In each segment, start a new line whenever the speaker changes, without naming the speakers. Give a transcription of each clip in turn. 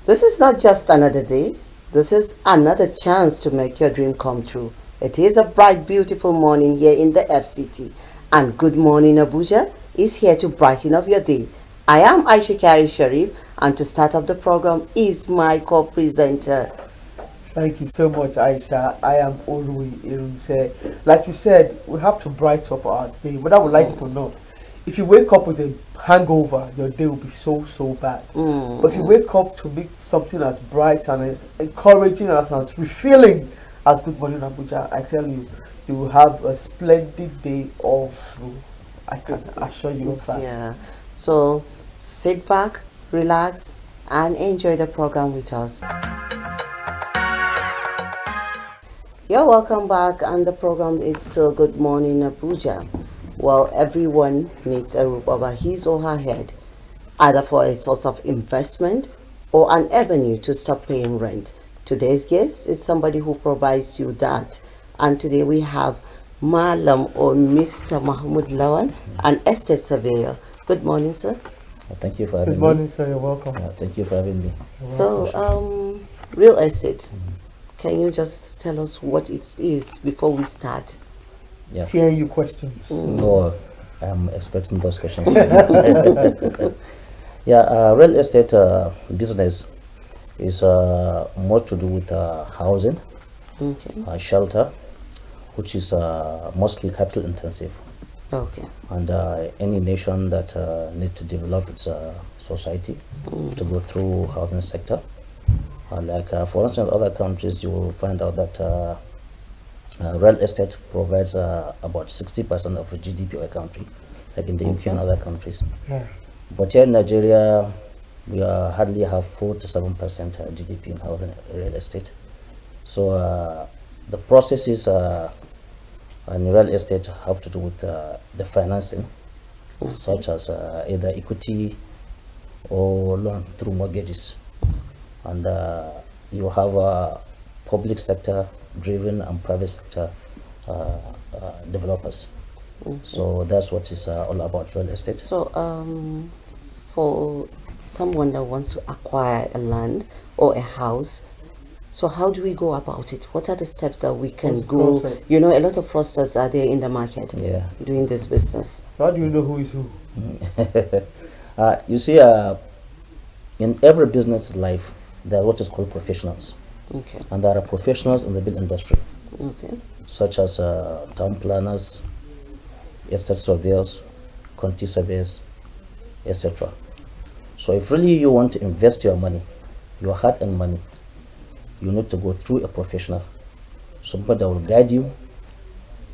This is not just another day. This is another chance to make your dream come true. It is a bright, beautiful morning here in the FCT. And Good Morning Abuja is here to brighten up your day. I am Aisha Kari Sharif, and to start off the program is my co-presenter.
Thank you so much, Aisha. I am Olui Irunse. Like you said, we have to brighten up our day, whether we like it or not. If you wake up with a hangover, your day will be so bad. But if you wake up to make something as bright and as encouraging and as refilling as Good Morning Abuja, I tell you, you will have a splendid day all through. I can assure you of that.
Yeah. So sit back, relax, and enjoy the program with us. You're welcome back, and the program is still Good Morning Abuja. Well, everyone needs a roof over his or her head, either for a source of investment or an avenue to stop paying rent. Today's guest is somebody who provides you that. And today we have Malam or Mr. Mahmoud Lawan, an estate surveyor. Good morning, sir.
Thank you for having me.
Good morning, sir. You're welcome.
Thank you for having me.
So, real estate. Can you just tell us what it is before we start?
Yeah.
Hear you questions.
No, I'm expecting those questions. Real estate business is more to do with housing, shelter, which is mostly capital intensive.
Okay.
And any nation that need to develop its society have to go through housing sector. For instance, other countries, you will find out that real estate provides about 60% of the GDP of a country, like in the UK and other countries.
Yeah.
But here in Nigeria, we hardly have 4 to 7% GDP in housing real estate. So the processes in real estate have to do with the financing, such as either equity or loan through mortgages. And you have a public sector driven and private sector developers. So that's what is all about real estate.
So, for someone that wants to acquire a land or a house, so how do we go about it? What are the steps that we can go?
Process.
You know, a lot of fraudsters are there in the market doing this business.
So how do you know who is who?
You see, in every business life, there are what is called professionals.
Okay.
And there are professionals in the build industry,
Okay.
such as town planners, estate surveyors, county surveyors, etc. So if really you want to invest your money, your hard-earned money, you need to go through a professional, somebody that will guide you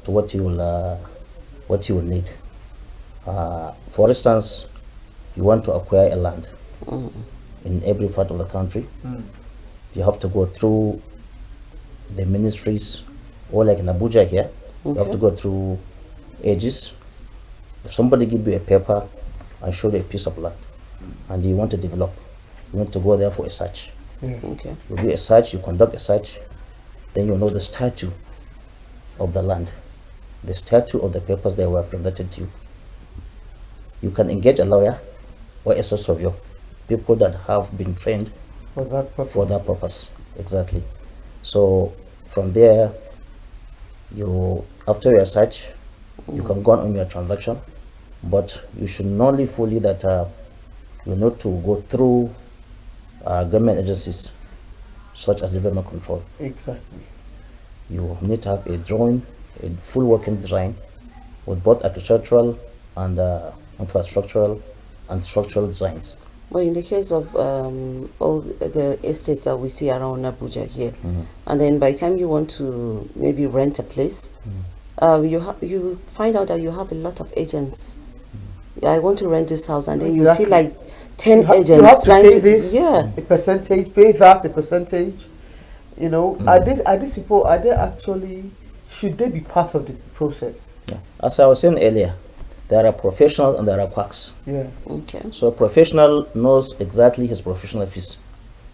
to what you will need. For instance, you want to acquire a land in every part of the country. You have to go through the ministries, or like in Abuja here, you have to go through ages. If somebody give you a paper and show you a piece of land, and you want to develop, you want to go there for a search.
Yeah.
Okay.
You do a search, you conduct a search, then you know the statute of the land, the statute of the papers that were presented to you. You can engage a lawyer or a surveyor, people that have been trained
For that purpose.
for that purpose. Exactly. So from there, after your search, you can go on your transaction, but you should know fully that you need to go through government agencies such as development control.
Exactly.
You need to have a drawing, a full working design with both architectural and infrastructural and structural designs.
Well, in the case of all the estates that we see around Abuja here, and then by the time you want to maybe rent a place, you find out that you have a lot of agents. I want to rent this house, and then you see like 10 agents
you have to
trying
pay
to
this, a percentage, pay that, a percentage. You know, are these people, are they actually, should they be part of the process?
Yeah. As I was saying earlier, there are professionals and there are quacks.
Yeah.
Okay.
So a professional knows exactly his professional fees.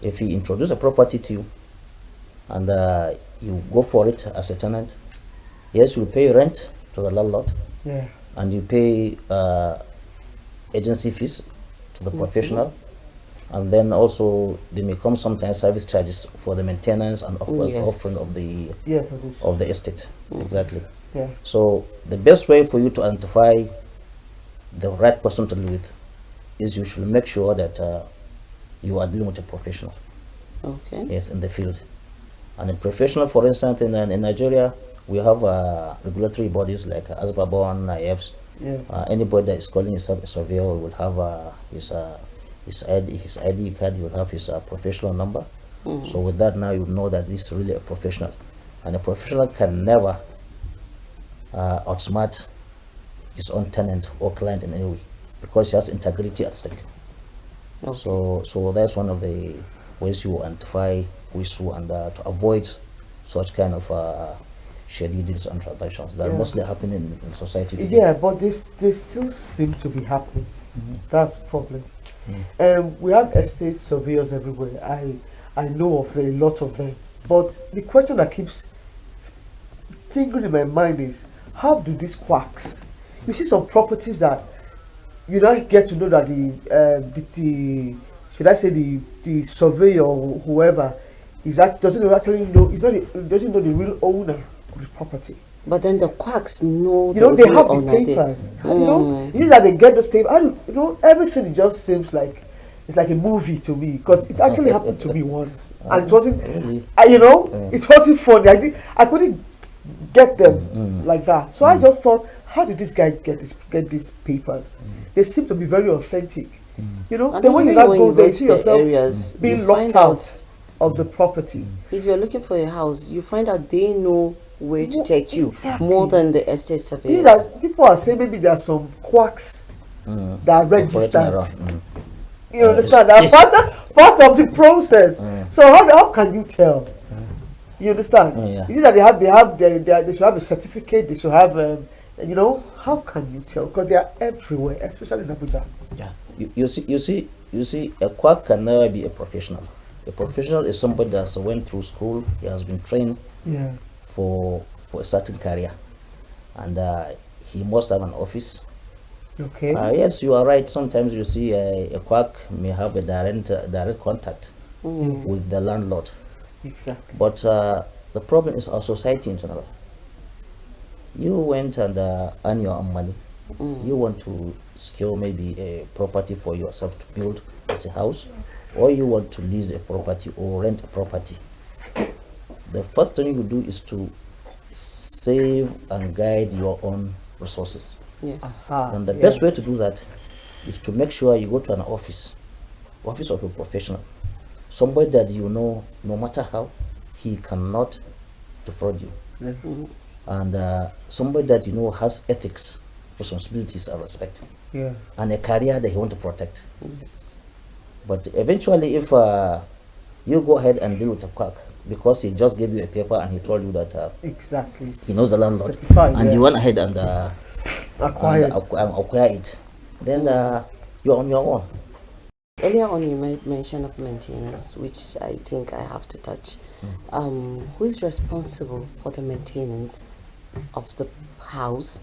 If he introduces a property to you and you go for it as a tenant, yes, you pay rent to the landlord.
Yeah.
And you pay agency fees to the professional. And then also there may come sometimes service charges for the maintenance and
Yes.
offering of the
Yes, it is.
estate. Exactly.
Yeah.
So the best way for you to identify the right person to deal with is you should make sure that you are dealing with a professional.
Okay.
Yes, in the field. And a professional, for instance, in Nigeria, we have regulatory bodies like ASBABON, NIEFs.
Yes.
Anybody that is calling himself a surveyor will have his ID card. He will have his professional number. So with that, now you know that this is really a professional, and a professional can never outsmart his own tenant or client in any way, because he has integrity at stake.
Okay.
So that's one of the ways you identify who is who, and to avoid such kind of shady deals and transactions that
Yeah.
mostly happen in society today.
Yeah, but they still seem to be happening. That's the problem. We have estate surveyors everywhere. I know of a lot of them. But the question that keeps thinking in my mind is, how do these quacks? You see some properties that you don't get to know that the should I say the surveyor or whoever doesn't actually know. Doesn't know the real owner of the property.
But then the quacks know.
You know, they have the
owner,
papers. You know, it is that they get those papers. You know, everything just seems like it's like a movie to me, because it actually happened to me once, and it wasn't.
Really?
You know, it wasn't funny. I couldn't get them like that. So I just thought, how did this guy get these papers? They seem to be very authentic. You know,
And
then when you
even
not
when
go
you
there,
go
you see
to the
yourself
areas,
being
you
locked
find
out of the property.
If you're looking for a house, you find out they know where to take you
Exactly.
more than the estate
These
surveyors.
are people are saying maybe there are some quacks that are
Operating
registered.
around.
You understand? That part of the process. So how can you tell? You understand?
Yeah.
Is it that they should have a certificate? They should have you know, how can you tell? Because they are everywhere, especially in Abuja.
Yeah. You see, a quack can never be a professional. A professional is somebody that went through school. He has been trained
Yeah.
for a certain career, and he must have an office.
Okay.
Yes, you are right. Sometimes you see a quack may have a direct contact with the landlord,
Exactly.
but the problem is our society in general. You went and earn your own money. You want to secure maybe a property for yourself to build as a house, or you want to lease a property or rent a property. The first thing you do is to save and guide your own resources.
Yes.
And the best way to do that is to make sure you go to an office of a professional, somebody that you know, no matter how, he cannot defraud you, and somebody that you know has ethics, responsibilities, and respect,
Yeah.
and a career that he want to protect.
Yes.
But eventually, if you go ahead and deal with a quack because he just gave you a paper and he told you that
Exactly.
he knows the landlord,
Certified,
and
yeah.
you went ahead and
Acquired.
acquire it, then you're on your own.
Earlier on, you made mention of maintenance, which I think I have to touch. Who is responsible for the maintenance of the house,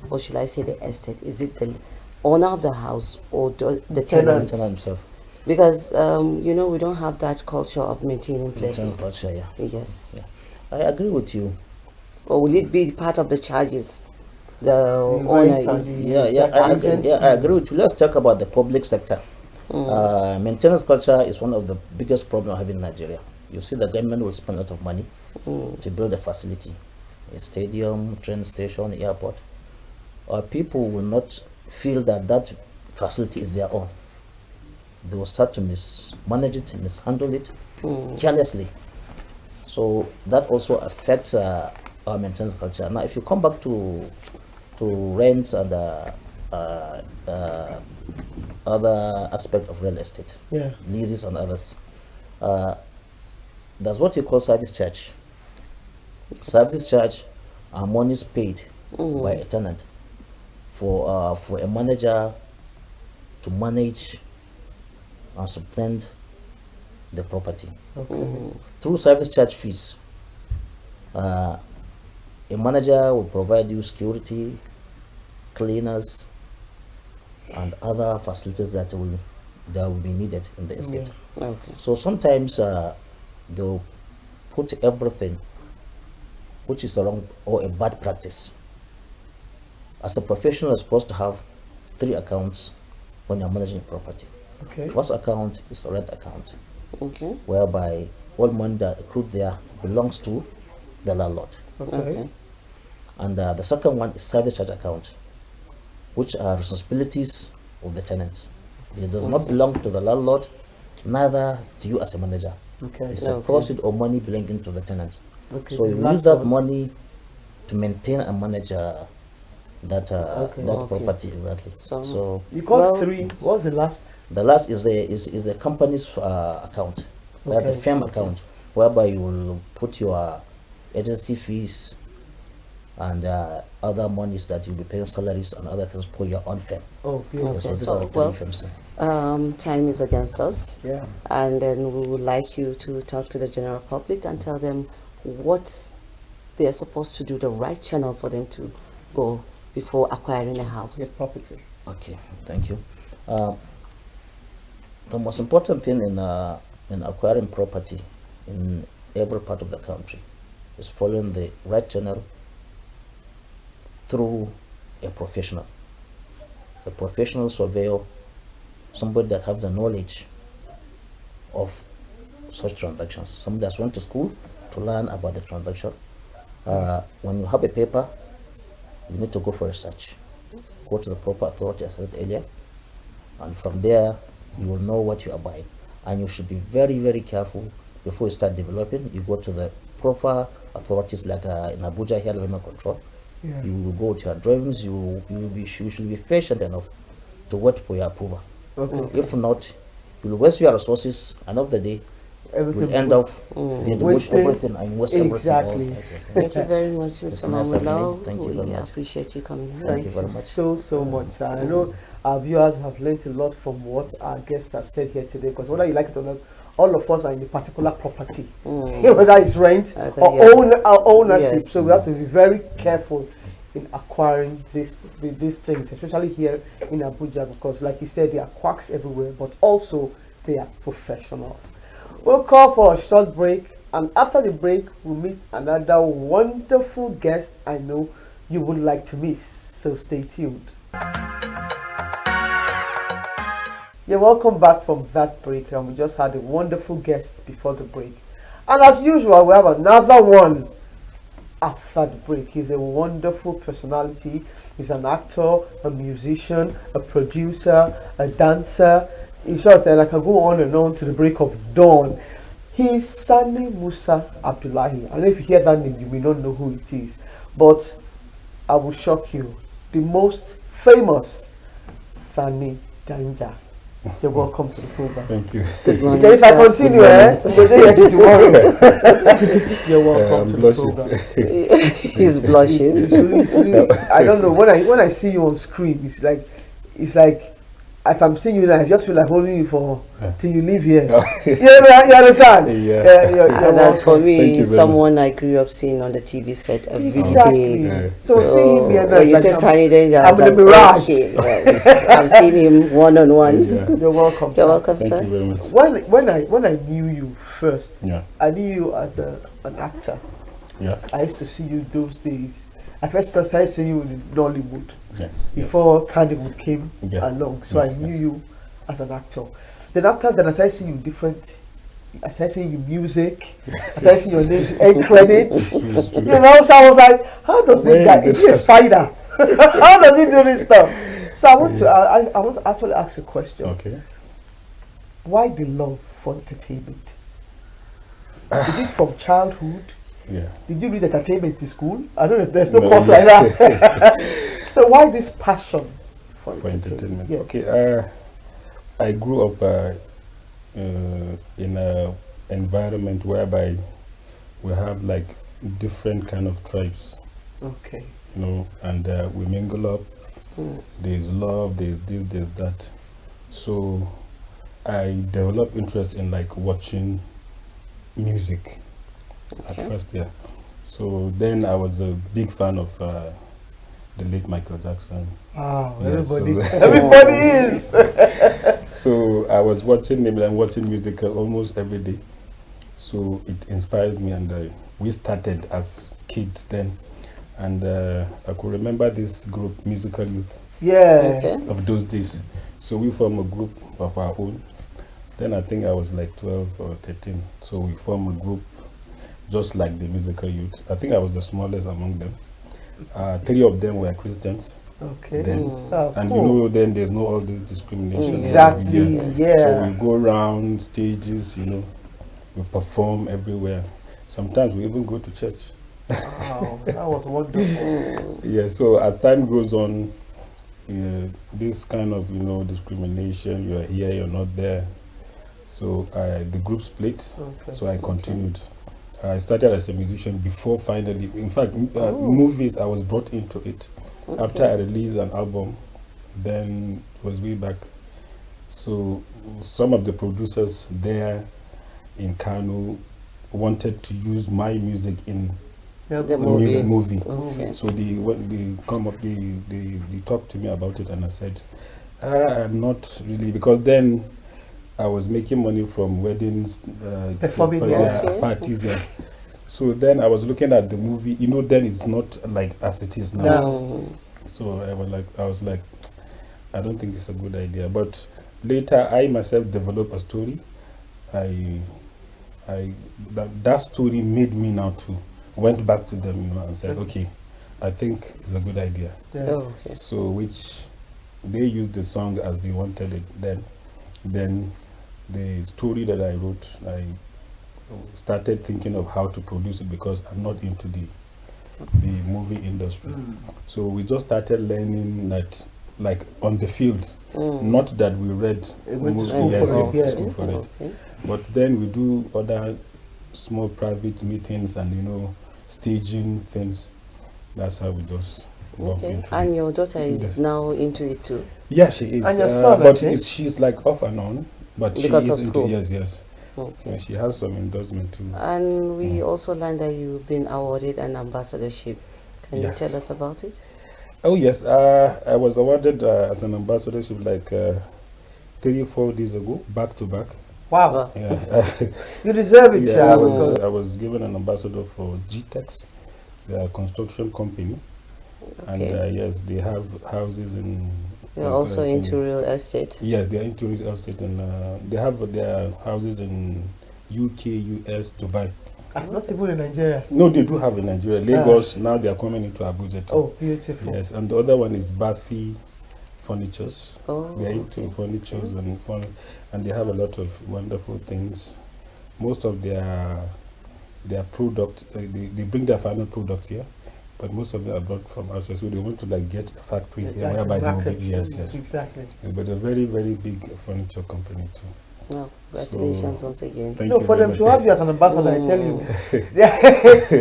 or should I say the estate? Is it the owner of the house or the tenants?
Tenant himself.
Because you know, we don't have that culture of maintaining places.
Tenant culture, yeah.
Yes.
Yeah. I agree with you.
Or will it be part of the charges? The
rent
owner
and
is.
the-
I agree with you. Let's talk about the public sector. Maintenance culture is one of the biggest problems I have in Nigeria. You see, the government will spend a lot of money to build a facility, a stadium, train station, airport. People will not feel that that facility is their own. They will start to mismanage it, mishandle it carelessly. So that also affects our maintenance culture. Now, if you come back to rents and other aspect of real estate,
Yeah.
leases and others, there's what you call service charge. Service charge are monies paid by a tenant for a manager to manage and supplant the property.
Okay.
Through service charge fees, a manager will provide you security, cleaners, and other facilities that will that will be needed in the estate.
Okay.
So sometimes they'll put everything which is a wrong or a bad practice. As a professional, you're supposed to have 3 accounts when you're managing property.
Okay.
First account is a rent account,
Okay.
whereby all money that accrued there belongs to the landlord.
Okay.
And the second one is service charge account, which are responsibilities of the tenants. It does not belong to the landlord, neither to you as a manager.
Okay.
It's a proceed or money belonging to the tenants.
Okay.
So
the
you
last
use that
one.
money to maintain and manage that
Okay.
property exactly. So
You called
Well-
3. What's the last?
the last is the company's account, the
Okay.
firm account, whereby you will put your agency fees and other monies that you'll be paying salaries and other things for your own firm.
Oh, yeah.
Okay.
So these
so,
are the 3
well,
firms.
Time is against us,
Yeah.
and then we would like you to talk to the general public and tell them what they are supposed to do, the right channel for them to go before acquiring a house.
Get property.
Okay, thank you. The most important thing in acquiring property in every part of the country is following the right channel through a professional surveyor, somebody that has the knowledge of such transactions, somebody that's went to school to learn about the transaction. When you have a paper, you need to go for research. Go to the proper authority as I said earlier, and from there you will know what you are buying. And you should be very, very careful before you start developing. You go to the proper authorities like in Abuja here, Environment Control.
Yeah.
You will go to your drawings. You should be patient enough to wait for your approval.
Okay.
If not, you will waste your resources. End of the day, you
Everything
will end
will-
up demote
Wasting-
everything and waste
Exactly.
everything.
Thank you very much,
It's
Mr.
nice of me.
Mamula.
Thank you very
We
much.
appreciate you coming here.
Thank you very much.
So much, sir. I know our viewers have learned a lot from what our guest has said here today, because whether you like it or not, all of us are in a particular property, whether it's rent
Either,
or
yeah.
ownership.
Yes.
So we have to be very careful in acquiring these things, especially here in Abuja, because like you said, there are quacks everywhere, but also they are professionals. We'll call for a short break, and after the break, we'll meet another wonderful guest I know you would like to miss. So stay tuned. Yeah, welcome back from that break, and we just had a wonderful guest before the break. And as usual, we have another one after the break. He's a wonderful personality. He's an actor, a musician, a producer, a dancer. In short, I can go on and on to the break of dawn. He's Sani Musa Abdullahi. And if you hear that name, you may not know who it is. But I will shock you. The most famous Sani Danger. You're welcome to the program.
Thank you.
Good morning,
So if I
sir.
continue, we'll do it tomorrow. You're welcome
I'm
to
blushing.
the program.
He's blushing.
It's really, I don't know, when I see you on screen, it's like as I'm seeing you now, I just feel like holding you for till you leave here. You understand?
Yeah.
You're
And as for
welcome.
Thank
me,
you very
someone I grew up seeing on the TV set every day.
Exactly.
Yeah.
So seeing him here now,
when you
it's
say
like
Sunny Danger, I
I'm
was
in the
like,
mirage.
okay, yes. I've seen him one on one.
Yeah.
You're welcome.
You're
sir.
welcome,
Thank
sir.
you very much.
When I knew you first,
Yeah.
I knew you as an actor.
Yeah.
I used to see you those days. I first started seeing you in Nollywood
Yes.
before Kannywood came
Yeah.
along. So
Yes,
I knew
yes.
you as an actor. Then after that, I started seeing you different. I started seeing you music. I started seeing your names and credits. You know, so I was like, how does this
Where
guy?
is
Is
this
he a
person?
spider? How does he do this stuff? So I want to. I want to actually ask a question.
Okay.
Why the love for entertainment? Is it from childhood?
Yeah.
Did you read entertainment in school? I don't know. There's no course like that. So why this passion for
For entertainment.
Yeah.
Okay. I grew up in a environment whereby we have like different kind of tribes,
Okay.
you know, and we mingle up. There's love, there's this, there's that. So I developed interest in like watching music at first, yeah. So then I was a big fan of the late Michael Jackson.
Wow.
Yeah,
Everybody.
so-
Everybody is.
So I was watching, maybe I'm watching music almost every day. So it inspires me, and we started as kids then. And I could remember this group, Musical Youth,
Yes.
of those days. So we formed a group of our own. Then I think I was like 12 or 13. So we formed a group just like the Musical Youth. I think I was the smallest among them. Three of them were Christians.
Okay.
Then,
Oh,
and
cool.
you know, then there's no all this discrimination.
Exactly.
Yes.
So
Yeah.
we go around stages, you know, we perform everywhere. Sometimes we even go to church.
Wow, that was wonderful.
Yeah, so as time goes on, this kind of, you know, discrimination, you're here, you're not there. So the group split,
Okay.
so I continued. I started as a musician before finally, in fact, movies, I was brought into it. After I released an album, then it was way back. So some of the producers there in Kano wanted to use my music in
Yeah,
The
the
movie.
movie.
Okay.
So they come up, they talked to me about it, and I said, I'm not really, because then I was making money from weddings,
Performing,
Okay.
parties. Yeah. So then I was looking at the movie. You know, then it's not like as it is now.
No.
So I was like, I don't think it's a good idea. But later, I myself developed a story. That story made me now to went back to them, you know, and said, okay, I think it's a good idea.
Yeah.
Okay.
So which they used the song as they wanted it. Then the story that I wrote, I started thinking of how to produce it, because I'm not into the movie industry. So we just started learning that, like, on the field. Not that we read
Went to
movie-
school
yes,
for it,
yeah,
yes.
school for it.
Okay.
But then we do other small private meetings and, you know, staging things. That's how we just walk
Okay.
into
And
it.
your daughter is
Yes.
now into it too.
Yeah, she is.
And your son, I
but
think?
she's like off and on. But
Because
she
of
is into
school.
yes.
Okay.
Yeah, she has some endorsement too.
And we also learned that you've been awarded an ambassadorship. Can
Yes.
you tell us about it?
Oh yes, I was awarded as an ambassadorship like 3-4 days ago, back to back.
Wow.
Wow.
Yeah,
You deserve it,
yeah.
yeah.
because-
I was given an ambassador for GTEX, their construction company, and
Okay.
yes, they have houses in.
You're also into real estate.
Yes, they are into real estate, and they have their houses in UK, US, Dubai.
Not even in Nigeria.
No, they do have in Nigeria, Lagos. Now they are coming into Abuja too.
Oh, beautiful.
Yes, and the other one is Bafi Furnitures.
Oh,
They are into
okay.
furnitures and they have a lot of wonderful things. Most of their products, they bring their final products here, but most of them are brought from outside. So they want to like get a factory here,
Yeah,
whereby they will be,
market.
yes.
Exactly.
But a very, very big furniture company too.
No, congratulations
So,
once again.
Thank
No,
you
for
very
them to
much.
have you as an ambassador, I tell you,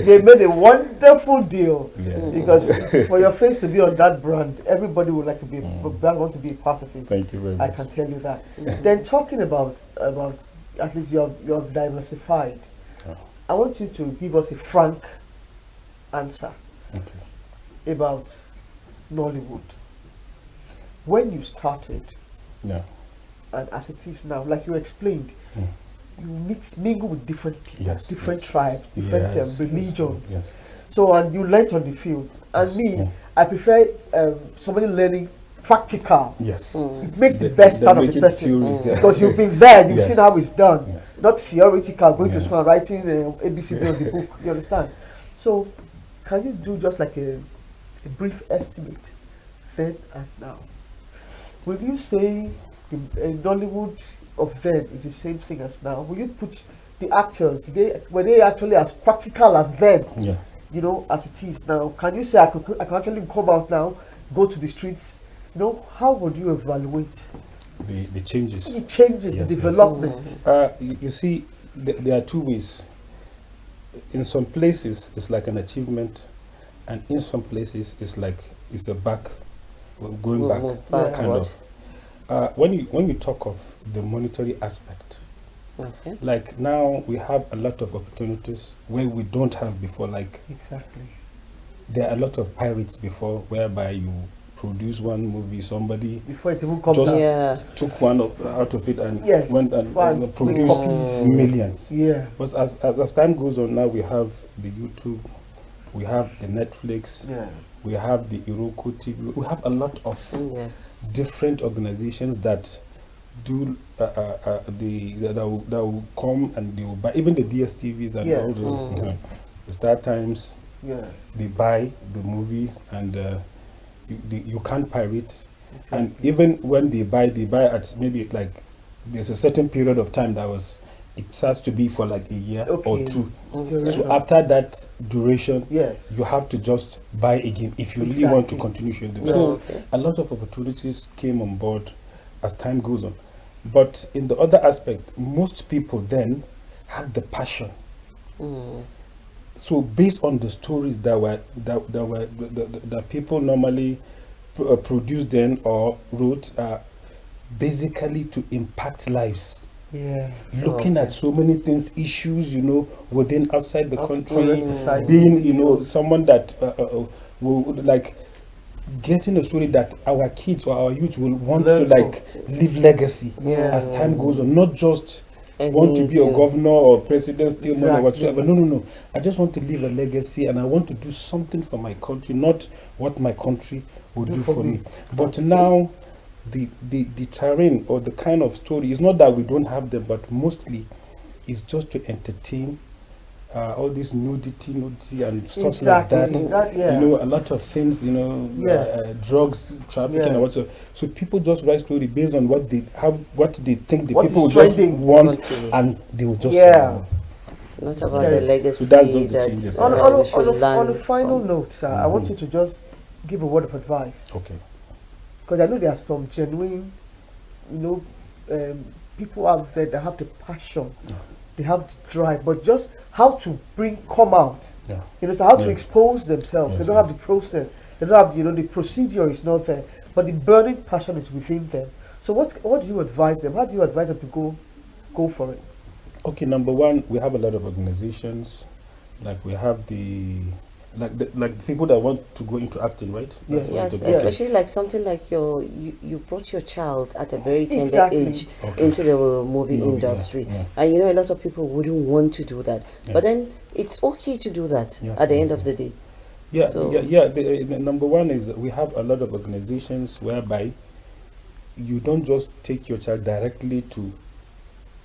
they made a wonderful deal.
Yeah.
Because for your face to be on that brand, everybody would like to be, want to be a part of it.
Thank you very
I
much.
can tell you that. Then talking about at least you have diversified.
Yeah.
I want you to give us a frank answer
Okay.
about Nollywood. When you started,
Yeah.
and as it is now, like you explained,
Mm.
you mingle with different people,
Yes.
different
yes,
tribes, different
yes,
religions.
Yes.
So, and you learnt on the field. And
Yes,
me,
yeah.
I prefer somebody learning practical.
Yes.
It makes the
They-
best
they
out of
make
the
it
person.
theories, yeah.
Because you've been there, you've
Yes.
seen how it's done.
Yes.
Not theoretical, going to
Yeah.
school and writing ABCD on the book. You understand? So, can you do just like a brief estimate then and now? Will you say the Nollywood of then is the same thing as now? Will you put the actors, were they actually as practical as then,
Yeah.
you know, as it is now? Can you say I can actually come out now, go to the streets? You know, how would you evaluate
The changes.
the changes,
Yes,
the
yes.
development?
You see, there are two ways. In some places, it's like an achievement, and in some places, it's like it's a going back
Move
Yeah.
kind
backward.
of. When you talk of the monetary aspect,
Okay.
like now we have a lot of opportunities where we don't have before. Like
Exactly.
there are a lot of pirates before, whereby produce one movie, somebody
Before it even comes
just
out.
Yeah.
took one out of it and
Yes,
went and
one
produced
copies.
millions.
Yeah.
But as time goes on, now we have the YouTube, we have the Netflix,
Yeah.
we have the Iroko TV, we have a lot of
Yes.
different organizations that do that will come and they will buy even the DSTVs and all
Yes.
those the Star Times.
Yeah.
They buy the movies and you can't pirate.
Exactly.
And even when they buy at maybe like there's a certain period of time it starts to be for like a year or
Okay.
two.
Duration.
So after that duration,
Yes.
you have to just buy again if you really want to continue showing them.
Yeah.
So
Okay.
a lot of opportunities came on board as time goes on. But in the other aspect, most people then have the passion. So based on the stories that people normally produced then or wrote, basically to impact lives.
Yeah.
Looking at so many things, issues, within outside the country,
society.
being, someone that would like getting a story that our kids or our youth will want
Learn
to like leave legacy as time goes on, not just want to be a
Anything.
governor or president, steal money or
Exactly.
whatsoever. No. I just want to leave a legacy and I want to do something for my country, not what my country will do for me. But now the terrain or the kind of story is not that we don't have them, but mostly it's just to entertain. All this nudity and stuff
Exactly.
like that.
That, yeah.
A lot of things,
Yes.
drugs, trafficking,
Yes.
and whatsoever. So people just write story based on what they think the
What
people
is
just
trending.
want,
Okay.
and they will just
Yeah.
Not about
Okay.
the legacy.
So that's just the
that,
changes.
On,
we
on,
should
on,
learn
on a final
from.
note, sir, I want you to just give a word of advice.
Okay.
Because I know there are some genuine, people out there that have the passion, they have the drive, but just how to come out.
Yeah.
So how to
Yeah.
expose themselves.
Yes,
They don't have the process. They don't have, the procedure is not there, but the burning passion is within them. So what do you advise them? How do you advise them to go for it?
Okay. Number one, we have a lot of organizations, like we have the people that want to go into acting, right?
Yes.
That's one
Yes,
of the best.
especially like something like you brought your child at a very tender
Exactly.
age
Okay.
into the movie
Movie,
industry.
yeah.
And a lot of people wouldn't want to do that.
Yeah.
But then it's okay to do that
Yes,
at the
yes,
end of the day.
Yeah,
So-
yeah. The number one is we have a lot of organizations whereby you don't just take your child directly to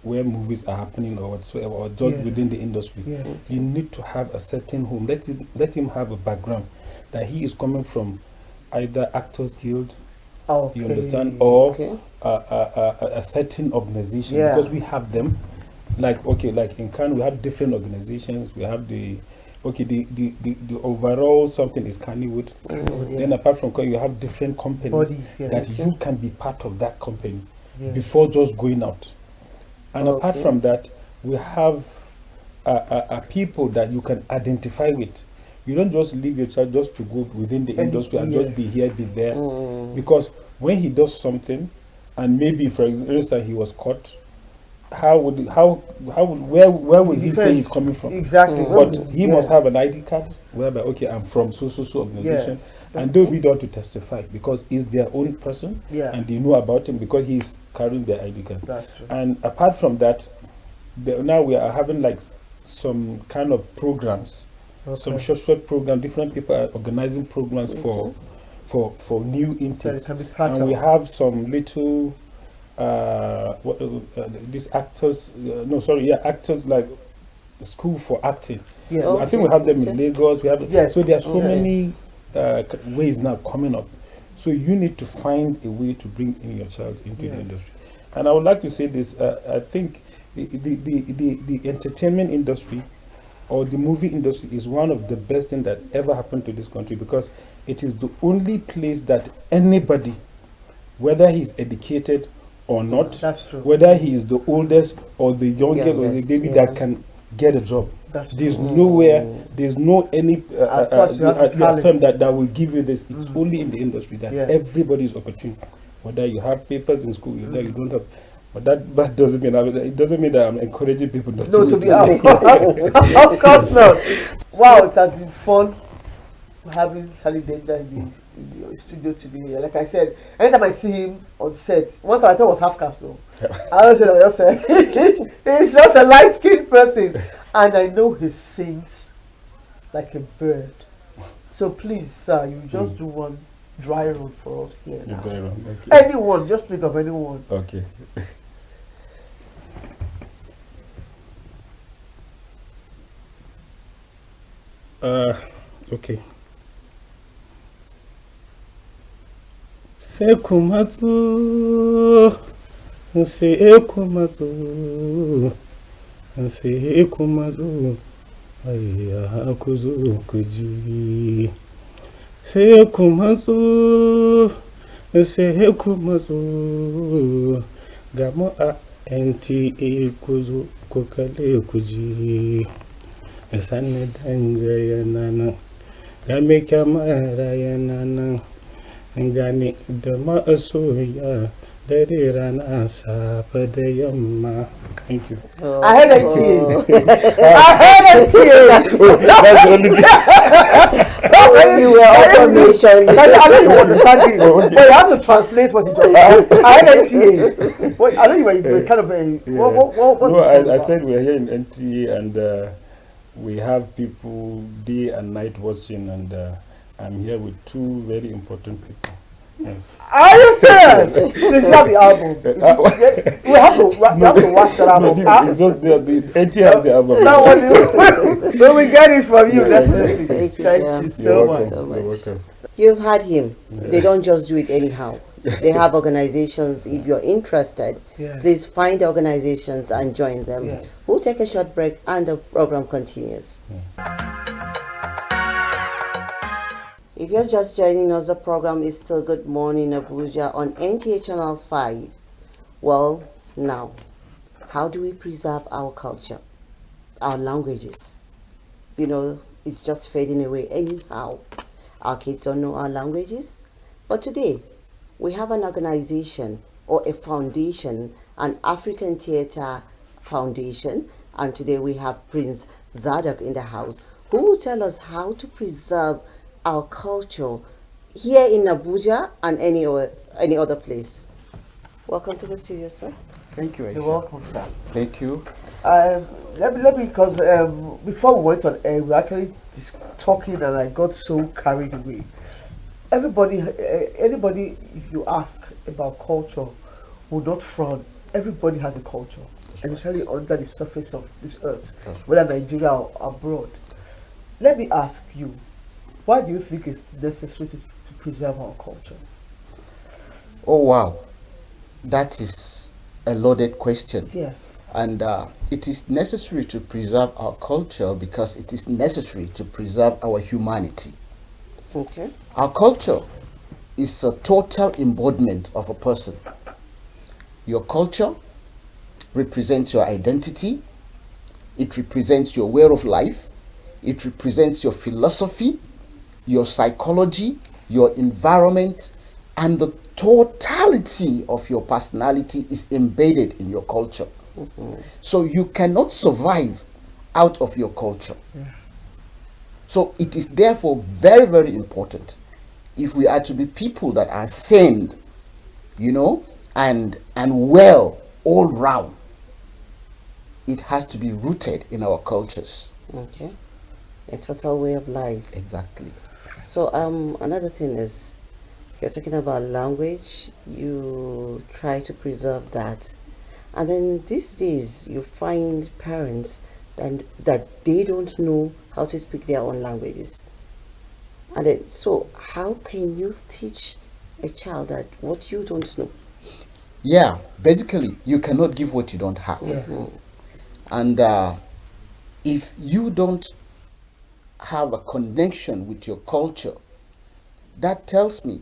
where movies are happening or whatsoever, or just
Yes.
within the industry.
Yes.
You need to have a certain home. Let him have a background that he is coming from either Actors Guild,
Okay.
you understand, or
Okay.
a certain organization,
Yeah.
because we have them. Like in Cannes we have different organizations. We have the overall something is Kannywood.
Yeah.
Then apart from Kannywood, you have different companies
Bodies, yeah.
that you can be part of that company
Yeah.
before just going out. And apart
Okay.
from that, we have people that you can identify with. You don't just leave your child just to go within the industry and just be
yes.
here, be there. Because when he does something, and maybe for instance he was caught, where will he say he's coming from?
Exactly.
But he
Yeah.
must have an ID card whereby, okay, I'm from so organization,
Yes.
and they'll be done to testify because he's their own person,
Yeah.
and they know about him because he's carrying their ID card.
That's true.
And apart from that, now we are having like some kind of programs, some
Okay.
short program. Different people are organizing programs for new
That it
intakes,
can be part
and we
of.
have some little these actors. Actors like school for acting.
Yeah.
Oh.
I think we have them in
Okay.
Lagos. We have
Yes.
so there are so
Okay.
many ways now coming up. So you need to find a way to bring in your child into the
Yes.
industry. And I would like to say this. I think the entertainment industry or the movie industry is one of the best things that ever happened to this country, because it is the only place that anybody, whether he's educated or not,
That's true.
whether he is the oldest or the youngest or the
Youngest,
baby,
yeah.
that can get a job.
That's
There's
true.
nowhere, there's no any
As far as you have the talent.
firm that will give you this. It's only in the industry that
Yeah.
everybody is opportune. Whether you have papers in school, whether you don't have. But that doesn't mean it doesn't mean that I'm encouraging people not
No,
to
to
do
be
it.
out. Of course not. Wow, it has been fun. having Sally Danger in the studio today. Like I said, anytime I see him on set, one time I thought it was half cast though. I was just he's just a light skinned person, and I know he sings like a bird. So please, sir, you just do one dry run for us here now.
Dry run, okay.
Anyone, just think of anyone.
Okay. Okay. Sekumatu, sekumatu, sekumatu, aya kuzu kuji. Sekumatu, sekumatu, gamo a NTA kuzu kukale kuji. Sanne danja yana game kyamara yana gane da masoya dare rana safa da yamma. Thank you.
I heard NTA. I heard NTA.
That's the only thing.
When you were also mentioned.
I know you understand it, but you have to translate what he just said. I heard NTA. Well, I know you were kind of a. What
No, I said we're here in NTA and we have people day and night watching, and I'm here with two very important people. Yes.
I understand. Please have the album. We have to watch that album.
No, it's just the NTA has the album.
That one, when we get it from you, definitely.
Thank you,
Thank
sir.
you so much.
So much.
You're welcome.
You've had him. They don't just do it anyhow. They have organizations. If you're interested,
Yes.
please find the organizations and join them.
Yes.
We'll take a short break and the program continues. If you're just joining us, the program is still Good Morning Abuja on NTA Channel 5. Well, now, how do we preserve our culture, our languages? You know, it's just fading away anyhow. Our kids don't know our languages. But today, we have an organization or a foundation, an African Theatre Foundation, and today we have Prince Zadok in the house, who will tell us how to preserve our culture here in Abuja and any other place. Welcome to the studio, sir.
Thank you, Aisha.
You're welcome, sir.
Thank you.
Let me, because before we went on air, we were actually talking, and I got so carried away. Anybody, if you ask about culture, will not frown. Everybody has a culture, especially under the surface of this earth, whether Nigeria or abroad. Let me ask you, why do you think it's necessary to preserve our culture?
Oh, wow. That is a loaded question.
Yes.
And it is necessary to preserve our culture because it is necessary to preserve our humanity.
Okay.
Our culture is a total embodiment of a person. Your culture represents your identity. It represents your way of life. It represents your philosophy, your psychology, your environment, and the totality of your personality is embedded in your culture. So you cannot survive out of your culture. So it is therefore very, very important if we are to be people that are sane, and well all round. It has to be rooted in our cultures.
Okay. A total way of life.
Exactly.
So another thing is, you're talking about language, you try to preserve that. And then these days you find parents that they don't know how to speak their own languages. And then, so how can you teach a child that what you don't know?
Yeah, basically you cannot give what you don't have. And if you don't have a connection with your culture, that tells me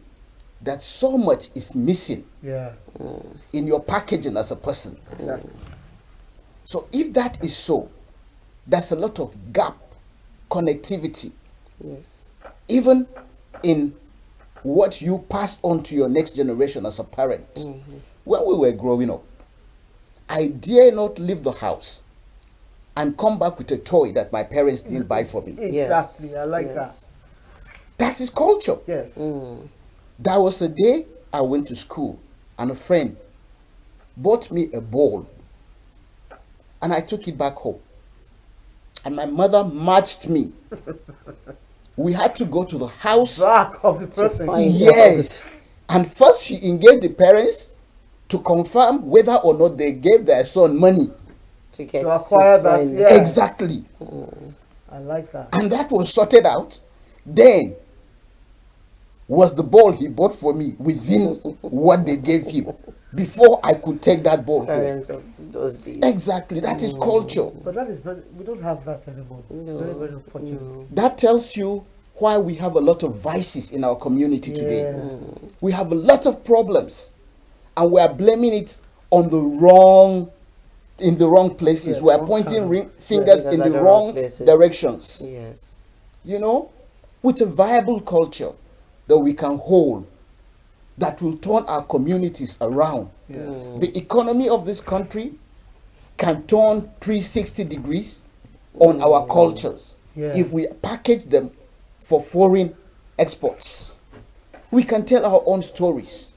that so much is missing in your packaging as a person.
Exactly.
So if that is so, there's a lot of gap connectivity,
Yes.
even in what you pass on to your next generation as a parent. When we were growing up, I dare not leave the house and come back with a toy that my parents didn't buy for me.
Exactly.
Yes.
I like
Yes.
That is culture.
Yes.
There was a day I went to school and a friend bought me a ball and I took it back home. And my mother marched me. We had to go to the house.
Back of the person.
find
Yes. And first she engaged the parents to confirm whether or not they gave their son money.
To get
To acquire
his
that,
friend.
yeah. Yes.
Exactly.
I like that.
And that was sorted out. Then was the ball he bought for me within what they gave him before I could take that ball home.
Parents of those days.
Exactly. That is culture.
But that is not, we don't have that anymore.
No,
Very, very unfortunate.
That tells you why we have a lot of vices in our community today.
Yeah.
We have a lot of problems and we are blaming it on the wrong, in the wrong places.
Yes,
we are
wrong
pointing
channel.
fingers
Yeah,
in
because
the
of
wrong
places.
directions.
Yes.
You know, with a viable culture that we can hold, that will turn our communities around. The economy of this country can turn 360 degrees on our cultures
Yeah.
if we package them for foreign exports. We can tell our own stories.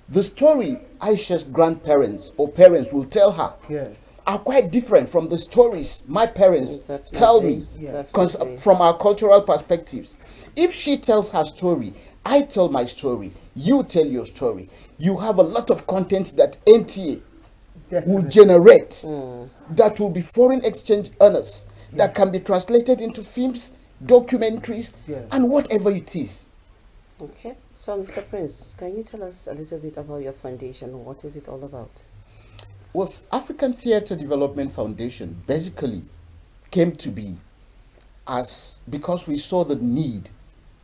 The story Aisha's grandparents or parents will tell her
Yes.
are quite different from the stories my parents
Definitely.
tell me
Yeah.
Definitely.
from our cultural perspectives. If she tells her story, I tell my story, you tell your story, you have a lot of content that NTA will
Definitely.
generate that will be foreign exchange earners that can be translated into films, documentaries,
Yes.
and whatever it is.
Okay. So, Mr. Prince, can you tell us a little bit about your foundation? What is it all about?
Well, African Theatre Development Foundation basically came to be as because we saw the need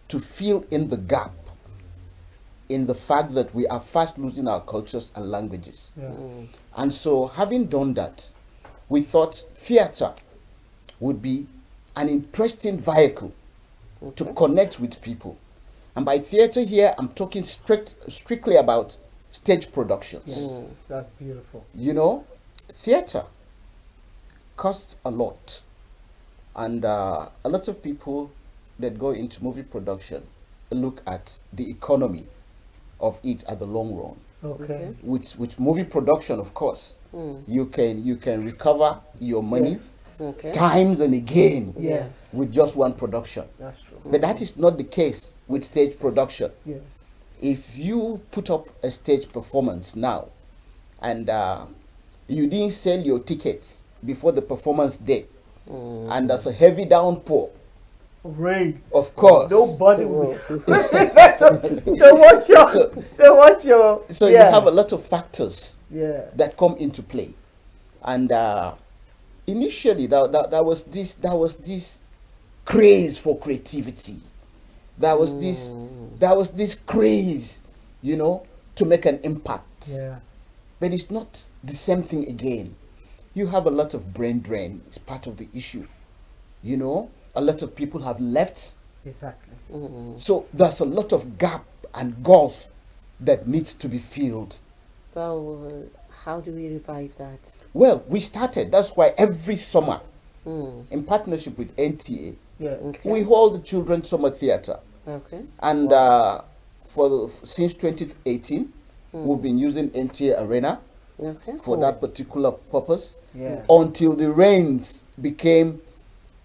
to fill in the gap in the fact that we are fast losing our cultures and languages.
Yeah.
And so, having done that, we thought theatre would be an interesting vehicle to connect with people. And by theatre here, I'm talking strictly about stage productions.
Yes. That's beautiful.
You know, theatre costs a lot. And a lot of people that go into movie production look at the economy of it at the long run.
Okay.
With movie production, of course, you can recover your money
Yes.
Okay.
times and again
Yes.
with just one production.
That's true.
But that is not the case with stage production.
Yes.
If you put up a stage performance now and you didn't sell your tickets before the performance day and there's a heavy downpour,
Rain.
of course,
Nobody will be. They watch your.
So-
They watch your.
so
yeah.
you have a lot of factors
Yeah.
that come into play. And initially there was this craze for creativity. There was this craze, you know, to make an impact.
Yeah.
But it's not the same thing again. You have a lot of brain drain. It's part of the issue. You know, a lot of people have left.
Exactly.
So there's a lot of gap and gulf that needs to be filled.
Well, how do we revive that?
Well, we started. That's why every summer,
Mm.
in partnership with NTA,
Yeah.
Okay.
we hold the Children's Summer Theatre.
Okay.
And since 2018, we've been using NTA Arena
Okay.
for that particular purpose.
Yeah.
Until the rains became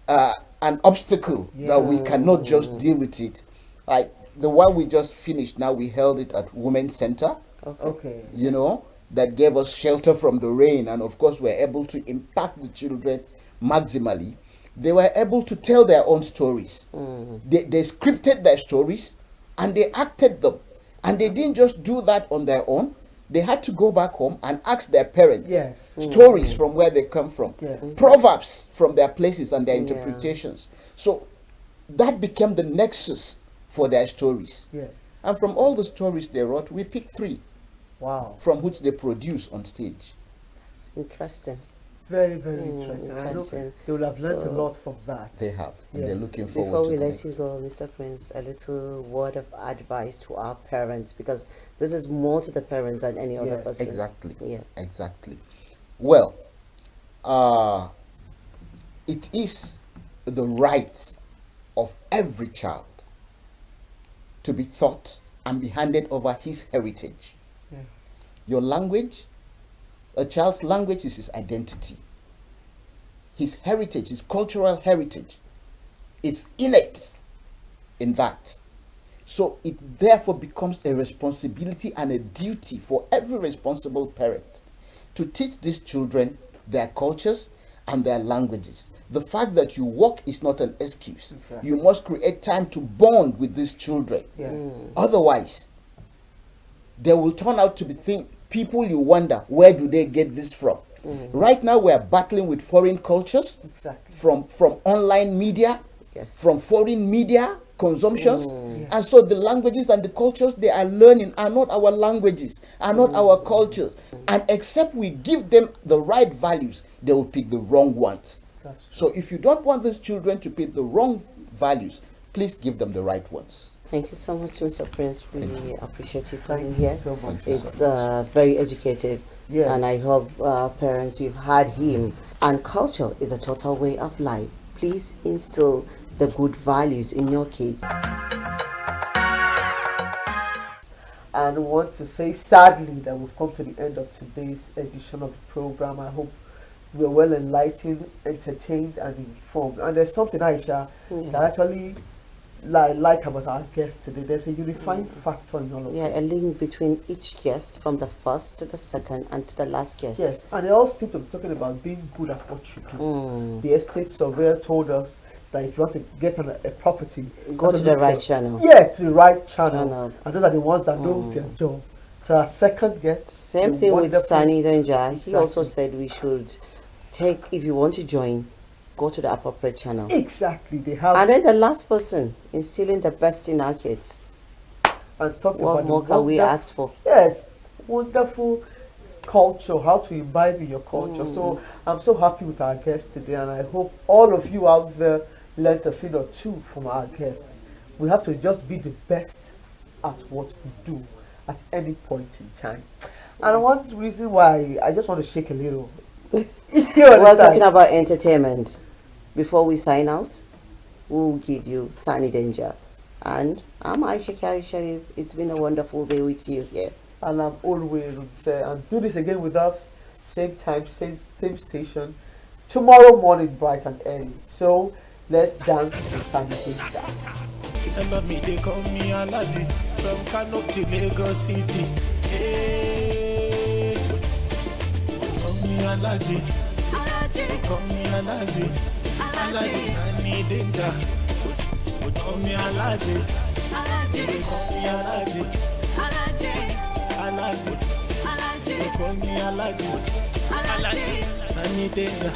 an obstacle that we cannot just deal with it. Like the one we just finished now, we held it at Women's Center,
Okay.
you know, that gave us shelter from the rain. And of course, we're able to impact the children maximally. They were able to tell their own stories. They scripted their stories and they acted them. And they didn't just do that on their own. They had to go back home and ask their parents
Yes.
stories from where they come from,
Yeah.
proverbs from their places and their interpretations. So that became the nexus for their stories.
Yes.
And from all the stories they wrote, we picked 3
Wow.
from which they produce on stage.
It's interesting.
Very, very interesting. I know
Interesting.
they will have learned a
So-
lot from that.
They have, and they're
Yes.
looking forward
Before
to
we
the
let
next.
you go, Mr. Prince, a little word of advice to our parents, because this is more to the parents than any other
Yes.
person.
Exactly.
Yeah.
Exactly. Well, it is the right of every child to be taught and be handed over his heritage.
Yeah.
Your language, a child's language is his identity. His heritage, his cultural heritage, is innate in that. So it therefore becomes a responsibility and a duty for every responsible parent to teach these children their cultures and their languages. The fact that you work is not an excuse.
Exactly.
You must create time to bond with these children.
Yes.
Otherwise, they will turn out to be people you wonder, where do they get this from? Right now, we are battling with foreign cultures
Exactly.
from online media,
Yes.
from foreign media consumptions.
Yeah.
And so the languages and the cultures they are learning are not our languages, are not our cultures. And except we give them the right values, they will pick the wrong ones.
That's true.
So if you don't want these children to pick the wrong values, please give them the right ones.
Thank you so much, Mr. Prince. Really appreciate you coming
Thank you
here.
so much.
It's very educative.
Yes.
And I hope parents, you've had him. And culture is a total way of life. Please instill the good values in your kids.
And I want to say sadly that we've come to the end of today's edition of the program. I hope we're well enlightened, entertained, and informed. And there's something, Aisha, that actually like about our guest today. There's a unifying factor in all of
Yeah,
it.
a link between each guest from the first to the second and to the last guest.
Yes, and they all seem to be talking about being good at what you do. The estate surveyor told us that if you want to get a property,
Go
you
to
have
the
look
right
for-
channel.
Yeah, to the right channel.
Channel.
And those are the ones that know their job. So our second guest,
Same
the
thing with
wonderful-
Sani Denja. He also
Exactly.
said we should take, if you want to join, go to the appropriate channel.
Exactly, they have
And then the last person, instilling the best in our kids.
and talked
What
about
more
the
can we
wonder-
ask for?
Yes, wonderful culture, how to imbibe in your culture. So I'm so happy with our guest today, and I hope all of you out there learned a thing or two from our guests. We have to just be the best at what we do at any point in time. And one reason why I just want to shake a little. You
We're
understand?
talking about entertainment. Before we sign out, we'll give you Sani Denja. And I'm Aisha Kari Sharif. It's been a wonderful day with you here.
And I'm always and do this again with us, same time, same station, tomorrow morning, bright and early. So let's dance to Sunday Day.
And love me, they call me Alaji from Kano to Lagos City. Hey, call me Alaji, call me Alaji, Alaji, I need danger. Call me Alaji, call me Alaji, Alaji, call me Alaji, Alaji, I need danger.